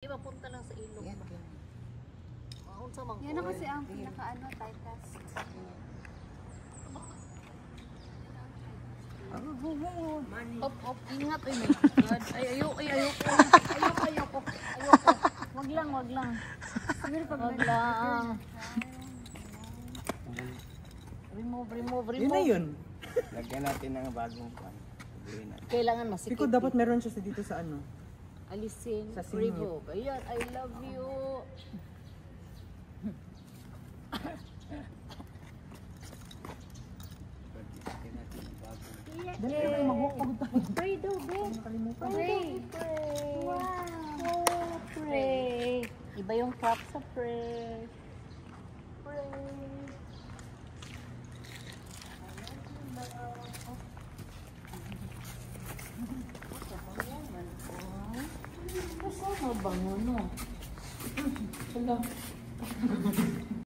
Ipapunta lang sa ilog. Yan, ba? yan. Unsa man Yan na kasi ang pinaka-ano, Titus. Op, ingat ay my God. Ay, ayoko. Wag lang. Siguro pag Wag lang. Remove. Yun na yun. Lagyan natin ng bagong pan. Kailangan masikip. Piko, dapat meron siya dito sa ano. Alisin, Sa singit. remove. Ayan, I love you. Dali kayo maghukog. Pray daw, Ben. Pray. Wow. Pray. Iba yung clap sa pray. Pray. Kasama bango, no?